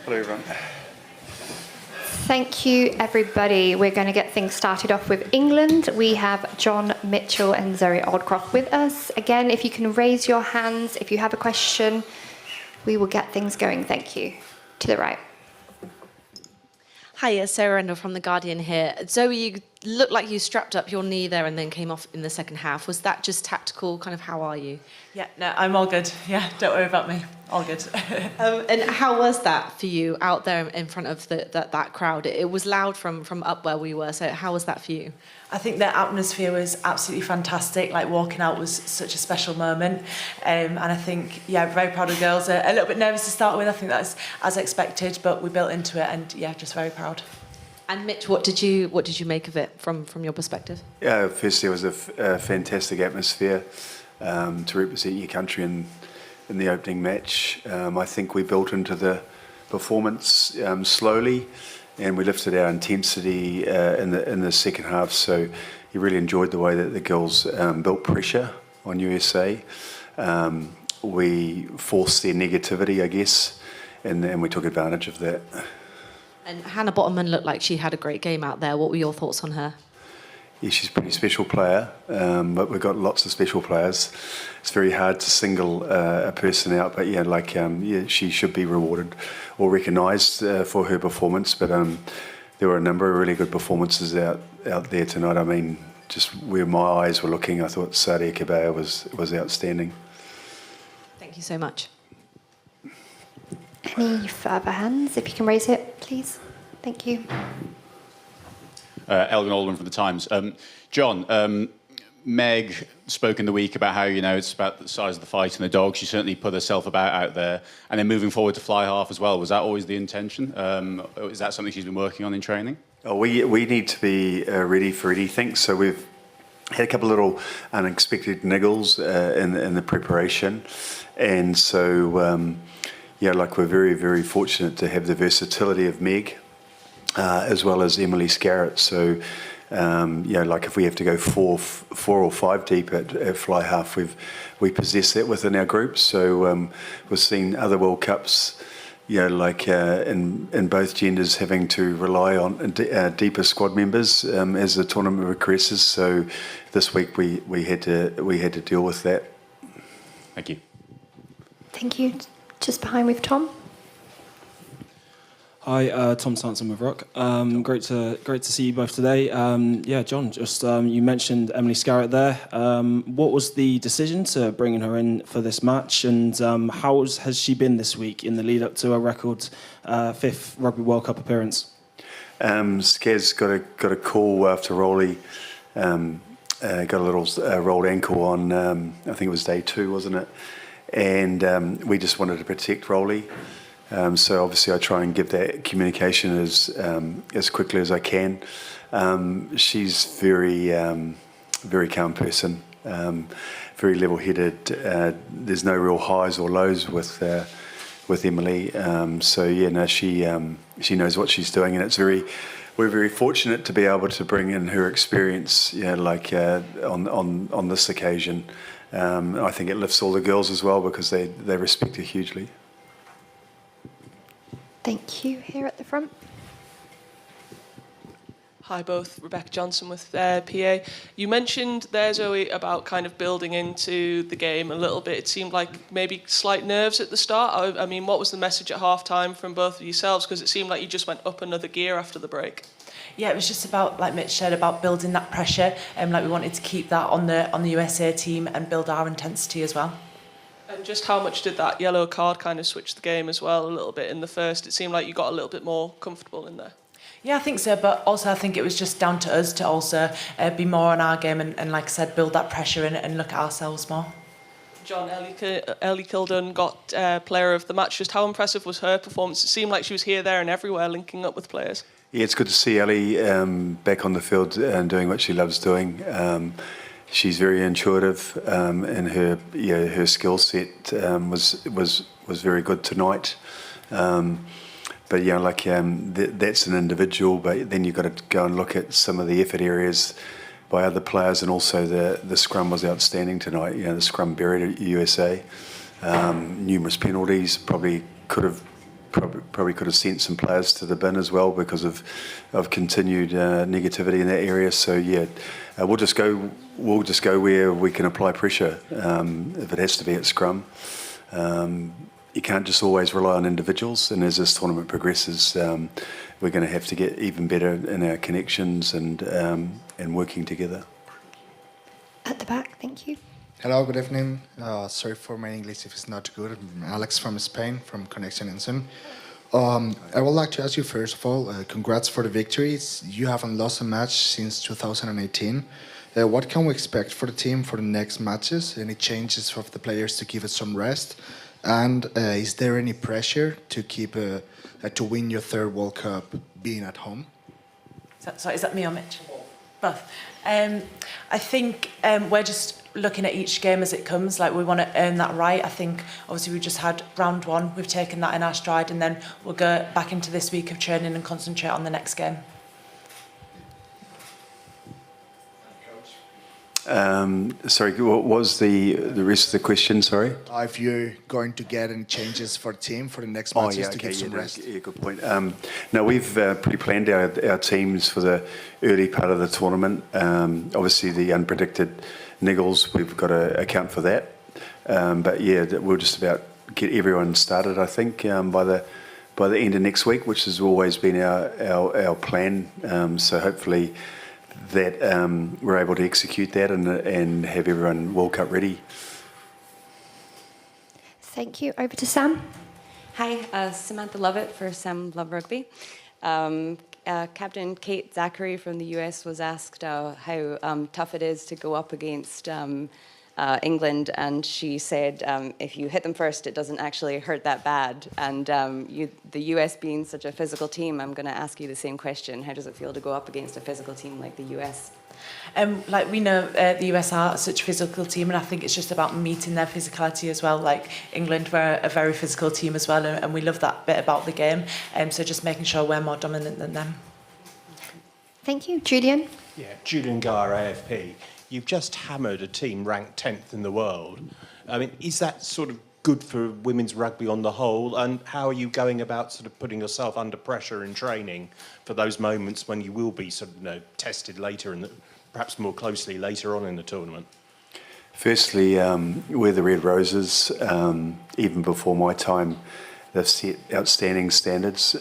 Hello, everyone. Thank you, everybody. We're going to get things started off with England. We have John Mitchell and Zoey Aldcroft with us. Again, if you can raise your hands if you have a question, we will get things going. Thank you. To the right. Hiya, Sarah Rendell from The Guardian here. Zoe, you looked like you strapped up your knee there and then came off in the second half. Was that just tactical? Kind of, how are you? Yeah, no, I'm all good. Yeah, don't worry about me. All good. And how was that for you out there in front of that crowd? It was loud from up where we were, so how was that for you? I think the atmosphere was absolutely fantastic. Like, walking out was such a special moment. And I think, yeah, very proud of the girls. A little bit nervous to start with. I think that's as expected, but we built into it, and yeah, just very proud. And Mitch, what did you make of it from your perspective? Yeah, firstly, it was a fantastic atmosphere to represent your country in the opening match. I think we built into the performance slowly, and we lifted our intensity in the second half. So you really enjoyed the way that the girls built pressure on USA. We forced their negativity, I guess, and we took advantage of that. And Hannah Bottomman looked like she had a great game out there. What were your thoughts on her? Yeah, she's a pretty special player, but we've got lots of special players. It's very hard to single a person out, but yeah, she should be rewarded or recognised for her performance. But there were a number of really good performances out there tonight. I mean, just where my eyes were looking, I thought Sadia Kabaya was outstanding. Thank you so much. Any further hands? If you can raise it, please. Thank you. Elgin Alderman from The Times. John, Meg spoke in the week about how, it's about the size of the fight and the dog. She certainly put herself about out there. And then moving forward to fly half as well. Was that always the intention? Is that something she's been working on in training? Oh, we need to be ready for anything. So we've had a couple of little unexpected niggles in the preparation. And so, we're very, very fortunate to have the versatility of Meg. As well as Emily Scarrett. So, if we have to go four or five deep at fly half, we possess that within our group. So we've seen other World Cups, in both genders having to rely on deeper squad members as the tournament progresses. So this week we had to deal with that. Thank you. Thank you. Just behind with Tom. Hi, Tom Sanson with Rock. Great to see you both today. John, just you mentioned Emily Scarrett there. What was the decision to bringing her in for this match, and how has she been this week in the lead up to a record fifth Rugby World Cup appearance? Skaz got a call after Rolly got a little rolled ankle on I think it was day 2, wasn't it? And we just wanted to protect Rolly. So obviously I try and give that communication as quickly as I can. She's very calm person, very level-headed. There's no real highs or lows with Emily. She knows what she's doing, and we're very fortunate to be able to bring in her experience, on this occasion. I think it lifts all the girls as well because they respect her hugely. Thank you. Here at the front. Hi both, Rebecca Johnson with PA. You mentioned there, Zoe, about kind of building into the game a little bit. It seemed like maybe slight nerves at the start. I mean, what was the message at half-time from both of yourselves? Because it seemed like you just went up another gear after the break. Yeah, it was just about, like Mitch said, about building that pressure. We wanted to keep that on the USA team and build our intensity as well. And just how much did that yellow card kind of switch the game as well a little bit in the first? It seemed like you got a little bit more comfortable in there. Yeah, I think so, but also I think it was just down to us to also be more on our game and like I said, build that pressure and look at ourselves more. John, Ellie Kildun got player of the match. Just how impressive was her performance? It seemed like she was here, there and everywhere linking up with players. Yeah, it's good to see Ellie back on the field and doing what she loves doing. She's very intuitive, and her skill set was very good tonight. But that's an individual. But then you've got to go and look at some of the effort areas by other players, and also the scrum was outstanding tonight. The scrum buried USA. Numerous penalties, probably could have probably could have sent some players to the bin as well because of continued negativity in that area. So yeah, we'll just go where we can apply pressure. If it has to be at scrum, you can't just always rely on individuals. And as this tournament progresses, we're going to have to get even better in our connections and working together. At the back, thank you. Hello, good evening. Sorry for my English if it's not good. I'm Alex from Spain, from Connection Ensign. I would like to ask you, first of all, congrats for the victories. You haven't lost a match since 2018. What can we expect for the team for the next matches? Any changes for the players to give us some rest? And is there any pressure to keep to win your third World Cup being at home? Is that me or Mitch? Both. I think we're just looking at each game as it comes. Like, we want to earn that right. I think obviously we just had round one. We've taken that in our stride, and then we'll go back into this week of training and concentrate on the next game. Sorry, what was the rest of the question? Sorry. If you're going to get any changes for the team for the next matches to give some rest? Yeah, good point. No, we've pretty planned our teams for the early part of the tournament. Obviously, the unpredicted niggles, we've got to account for that. But yeah, we'll just about get everyone started, I think, by the end of next week, which has always been our plan. So hopefully that we're able to execute that and have everyone World Cup ready. Thank you. Over to Sam. Hi, Samantha Lovett for Sam Love Rugby. Captain Kate Zachary from the US was asked how tough it is to go up against England, and she said if you hit them first, it doesn't actually hurt that bad. And the US being such a physical team, I'm going to ask you the same question. How does it feel to go up against a physical team like the US? Like, we know the US are such a physical team, and I think it's just about meeting their physicality as well. Like, England were a very physical team as well, and we love that bit about the game. So just making sure we're more dominant than them. Thank you. Julian. Yeah, Julian Garr, AFP. You've just hammered a team ranked 10th in the world. I mean, is that sort of good for women's rugby on the whole? And how are you going about sort of putting yourself under pressure in training for those moments when you will be sort of, tested later and perhaps more closely later on in the tournament? Firstly, we're the Red Roses. Even before my time, they've set outstanding standards.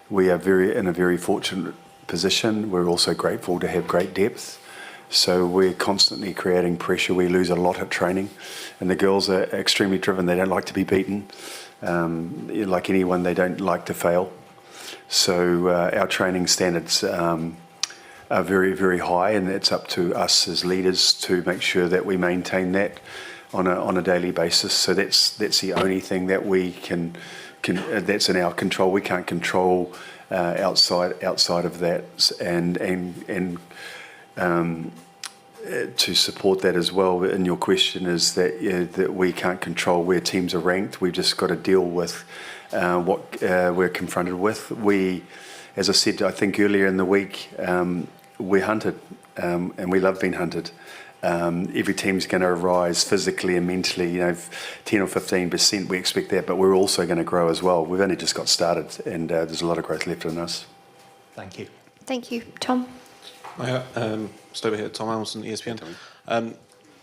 We are in a very fortunate position. We're also grateful to have great depth. So we're constantly creating pressure. We lose a lot at training, and the girls are extremely driven. They don't like to be beaten. Like anyone, they don't like to fail. So our training standards are very, very high, and it's up to us as leaders to make sure that we maintain that on a daily basis. So that's the only thing that we can that's in our control. We can't control outside of that, and to support that as well. And your question is that we can't control where teams are ranked. We've just got to deal with what we're confronted with. We, as I said, I think earlier in the week, we're hunted, and we love being hunted. Every team's going to rise physically and mentally. 10 or 15%, we expect that, but we're also going to grow as well. We've only just got started, and there's a lot of growth left in us. Thank you. Thank you. Tom. Just over here, Tom Hamilton, ESPN.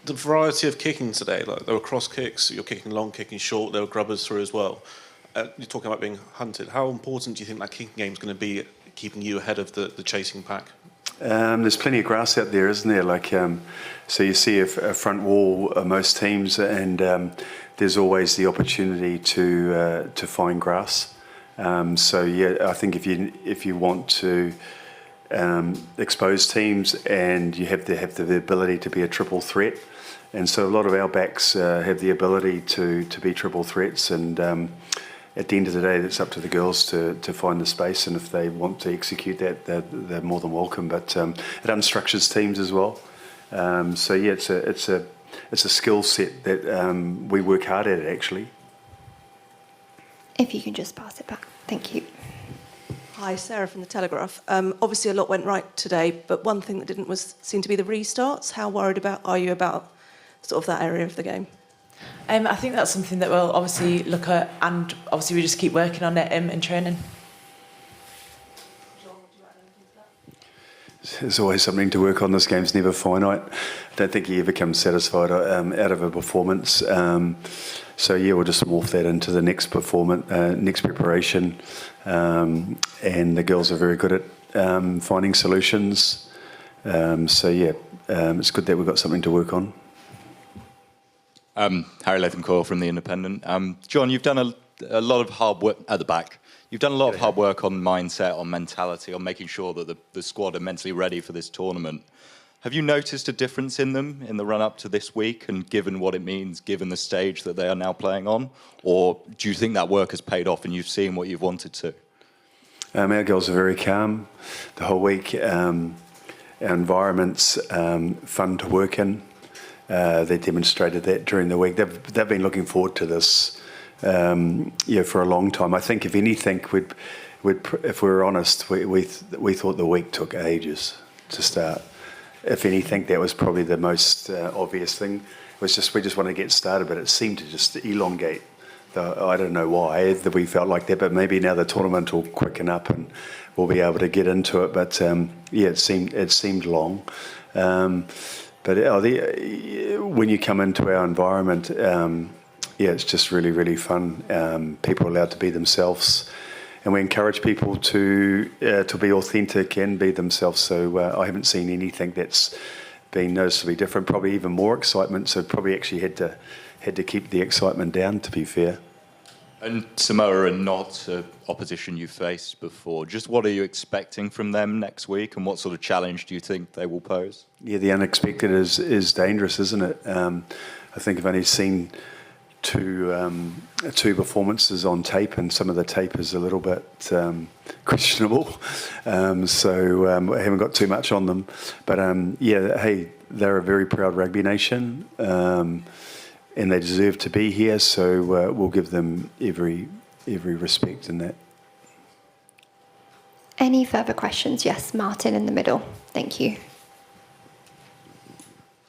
The variety of kicking today, like there were cross kicks, you're kicking long, kicking short, there were grubbers through as well. You're talking about being hunted. How important do you think that kicking game is going to be keeping you ahead of the chasing pack? There's plenty of grass out there, isn't there? So you see a front wall most teams, and there's always the opportunity to find grass. So yeah, I think if you want to expose teams, and you have to have the ability to be a triple threat, and so a lot of our backs have the ability to be triple threats, and at the end of the day, it's up to the girls to find the space, and if they want to execute that, they're more than welcome. But it unstructures teams as well. So yeah, it's a skill set that we work hard at, actually. If you can just pass it back. Thank you. Hi, Sarah from The Telegraph. Obviously a lot went right today, but one thing that didn't seem to be the restarts. How worried are you about sort of that area of the game? I think that's something that we'll obviously look at, and obviously we just keep working on it in training. There's always something to work on. This game's never finite. I don't think you ever come satisfied out of a performance. So yeah, we'll just morph that into the next performance, next preparation. And the girls are very good at finding solutions. So yeah, it's good that we've got something to work on. Harry Latham-Coyle from The Independent. John, you've done a lot of hard work at the back. You've done a lot of hard work on mindset, on mentality, on making sure that the squad are mentally ready for this tournament. Have you noticed a difference in them in the run-up to this week, and given what it means, given the stage that they are now playing on? Or do you think that work has paid off and you've seen what you've wanted to? Our girls are very calm the whole week. Our environment's fun to work in. They demonstrated that during the week. They've been looking forward to this for a long time. I think if anything, if we were honest, we thought the week took ages to start. If anything, that was probably the most obvious thing. It was just we just want to get started, but it seemed to just elongate. I don't know why that we felt like that, but maybe now the tournament will quicken up and we'll be able to get into it. But yeah, it seemed long. But when you come into our environment, yeah, it's just really, really fun. People are allowed to be themselves, and we encourage people to be authentic and be themselves. So I haven't seen anything that's been noticeably different. Probably even more excitement. So probably actually had to keep the excitement down, to be fair. And Samoa are not opposition you've faced before. Just what are you expecting from them next week, and what sort of challenge do you think they will pose? Yeah, the unexpected is dangerous, isn't it? I think I've only seen two performances on tape, and some of the tape is a little bit questionable. So I haven't got too much on them. But yeah, hey, they're a very proud rugby nation. And they deserve to be here, so we'll give them every respect in that. Any further questions? Yes, Martin in the middle. Thank you.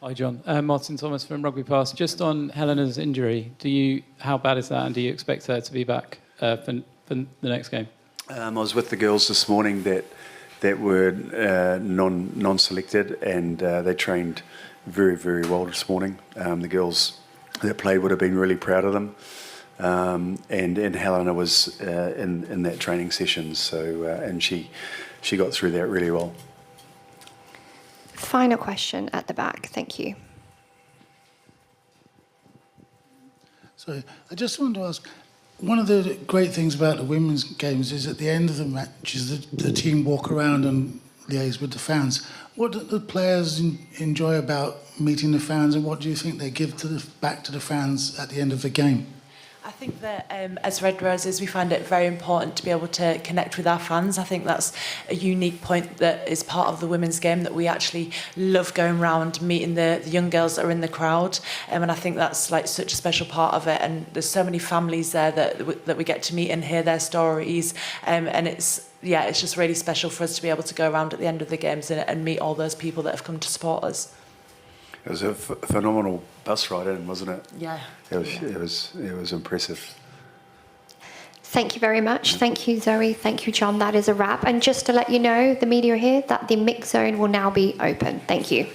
Hi, John. Martin Thomas from Rugby Pass. Just on Helena's injury, how bad is that, and do you expect her to be back for the next game? I was with the girls this morning that were non-selected, and they trained very, very well this morning. The girls that played would have been really proud of them, and Helena was in that training session, so and she got through that really well. Final question at the back. Thank you. So I just wanted to ask, one of the great things about the women's games is at the end of the matches, the team walk around and liaise with the fans. What do the players enjoy about meeting the fans, and what do you think they give back to the fans at the end of the game? I think that as Red Roses, we find it very important to be able to connect with our fans. I think that's a unique point that is part of the women's game, that we actually love going around meeting the young girls that are in the crowd, and I think that's like such a special part of it. And there's so many families there that we get to meet and hear their stories, and it's just really special for us to be able to go around at the end of the games and meet all those people that have come to support us. It was a phenomenal bus ride in, wasn't it? Yeah. It was impressive. Thank you very much. Thank you, Zoe. Thank you, John. That is a wrap. And just to let you know, the media are here, that the mix zone will now be open. Thank you.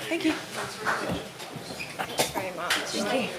Thank you. Thanks very much. Thank you.